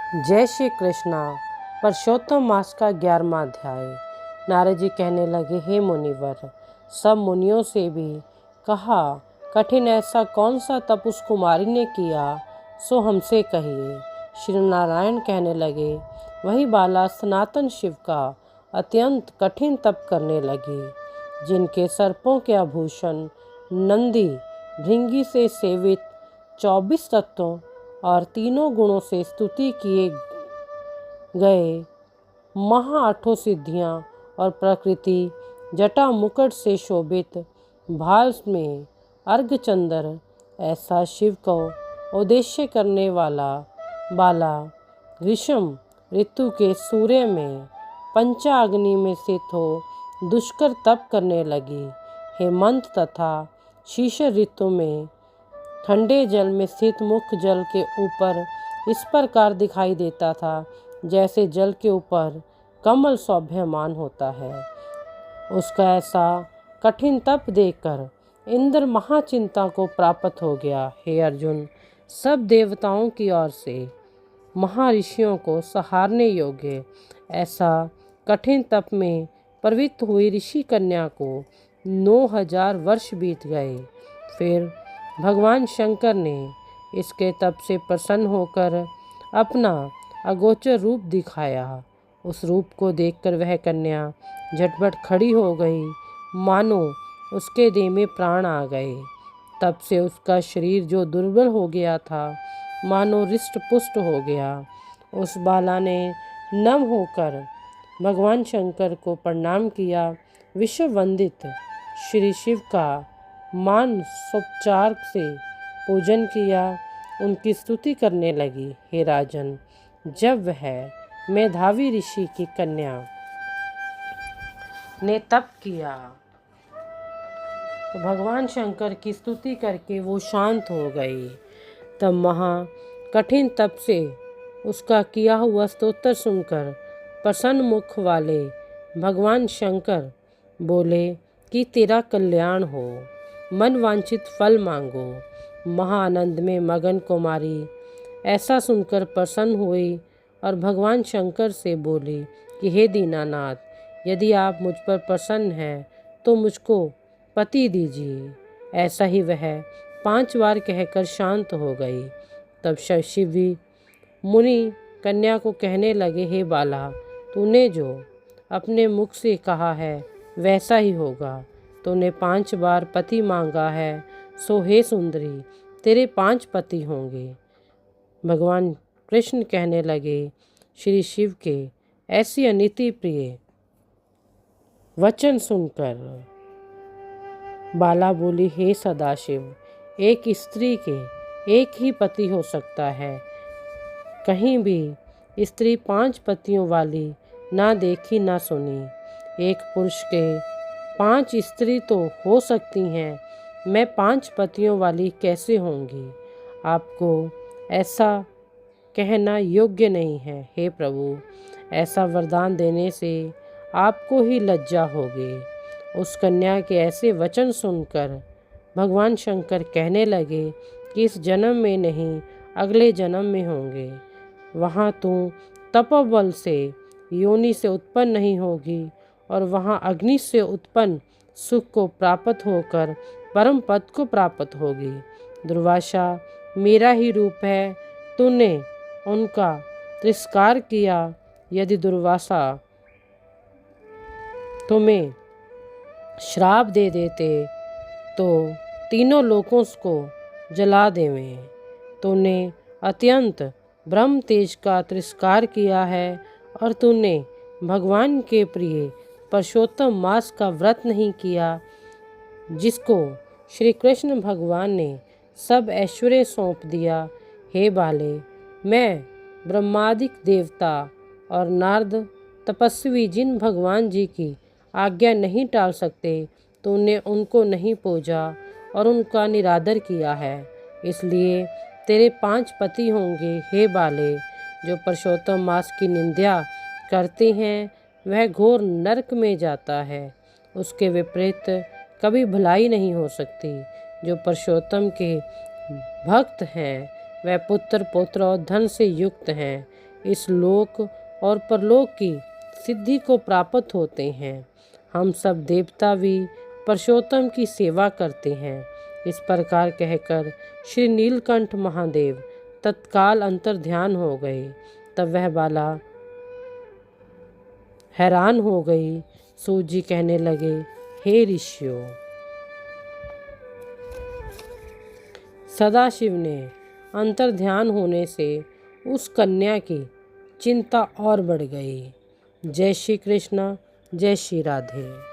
जय श्री कृष्णा। पुरुषोत्तम मास का 11वां अध्याय। नारद जी कहने लगे, हे मुनिवर, सब मुनियों से भी कहा कठिन ऐसा कौन सा तप उस कुमारी ने किया, सो हमसे कहिए। श्री नारायण कहने लगे, वही बाला सनातन शिव का अत्यंत कठिन तप करने लगी, जिनके सर्पों के आभूषण नंदी भृंगी से सेवित 24 तत्वों और तीनों गुणों से स्तुति किए गए महा 8 सिद्धियाँ और प्रकृति जटा मुकुट से शोभित भाल में अर्घचंद्र ऐसा शिव को उद्देश्य करने वाला बाला ग्रीष्म ऋतु के सूर्य में पंचाग्नि में स्थित हो दुष्कर तप करने लगी। हेमंत तथा शीशिर ऋतु में ठंडे जल में स्थित मुख्य जल के ऊपर इस प्रकार दिखाई देता था जैसे जल के ऊपर कमल शोभायमान होता है। उसका ऐसा कठिन तप देखकर इंद्र महाचिंता को प्राप्त हो गया। हे अर्जुन, सब देवताओं की ओर से महर्षियों को सहारने योग्य ऐसा कठिन तप में प्रवृत्त हुई ऋषि कन्या को 9000 वर्ष बीत गए। फिर भगवान शंकर ने इसके तप से प्रसन्न होकर अपना अगोचर रूप दिखाया। उस रूप को देखकर वह कन्या झटपट खड़ी हो गई, मानो उसके देह में प्राण आ गए। तब से उसका शरीर जो दुर्बल हो गया था, मानो रिष्ट पुष्ट हो गया। उस बाला ने नम होकर भगवान शंकर को प्रणाम किया। विश्व वंदित श्री शिव का मान सोपचार से पूजन किया, उनकी स्तुति करने लगी। हे राजन, जब वह मेधावी ऋषि की कन्या ने तप किया तो भगवान शंकर की स्तुति करके वो शांत हो गई। तब महा कठिन तप से उसका किया हुआ स्तोत्र सुनकर प्रसन्न मुख वाले भगवान शंकर बोले कि तेरा कल्याण हो, मन वांछित फल मांगो। महाआनंद में मगन कुमारी ऐसा सुनकर प्रसन्न हुई और भगवान शंकर से बोली कि हे दीनानाथ, यदि आप मुझ पर प्रसन्न हैं तो मुझको पति दीजिए। ऐसा ही वह 5 बार कहकर शांत हो गई। तब शिव मुनि कन्या को कहने लगे, हे बाला, तूने जो अपने मुख से कहा है वैसा ही होगा। तूने 5 बार पति मांगा है, सो हे सुंदरी, तेरे 5 पति होंगे। भगवान कृष्ण कहने लगे, श्री शिव के ऐसी अनिति प्रिय वचन सुनकर बाला बोली, हे सदाशिव, एक स्त्री के एक ही पति हो सकता है। कहीं भी स्त्री 5 पतियों वाली ना देखी ना सुनी। एक पुरुष के 5 स्त्री तो हो सकती हैं, मैं 5 पतियों वाली कैसे होंगी? आपको ऐसा कहना योग्य नहीं है। हे प्रभु, ऐसा वरदान देने से आपको ही लज्जा होगी। उस कन्या के ऐसे वचन सुनकर भगवान शंकर कहने लगे कि इस जन्म में नहीं, अगले जन्म में होंगे। वहाँ तू तपोबल से योनि से उत्पन्न नहीं होगी और वहाँ अग्नि से उत्पन्न सुख को प्राप्त होकर परम पद को प्राप्त होगी। दुर्वासा मेरा ही रूप है, तूने उनका तिरस्कार किया। यदि दुर्वासा तुम्हें श्राप दे देते तो तीनों लोकों को जला देवें। तूने अत्यंत ब्रह्म तेज का तिरस्कार किया है और तूने भगवान के प्रिय पुरुषोत्तम मास का व्रत नहीं किया, जिसको श्री कृष्ण भगवान ने सब ऐश्वर्य सौंप दिया। हे बाले, मैं ब्रह्मादिक देवता और नारद तपस्वी जिन भगवान जी की आज्ञा नहीं टाल सकते, तूने उनको नहीं पूजा और उनका निरादर किया है, इसलिए तेरे 5 पति होंगे। हे बाले, जो पुरुषोत्तम मास की निंदा करते हैं वह घोर नरक में जाता है। उसके विपरीत कभी भलाई नहीं हो सकती। जो पुरुषोत्तम के भक्त हैं वह पुत्र पौत्र और धन से युक्त हैं। इस लोक और परलोक की सिद्धि को प्राप्त होते हैं। हम सब देवता भी पुरुषोत्तम की सेवा करते हैं। इस प्रकार कहकर श्री नीलकंठ महादेव तत्काल अंतर ध्यान हो गए। तब वह बाला हैरान हो गई। सूत जी कहने लगे, हे ऋषियों, सदाशिव ने अंतर ध्यान होने से उस कन्या की चिंता और बढ़ गई। जय श्री कृष्ण, जय श्री राधे।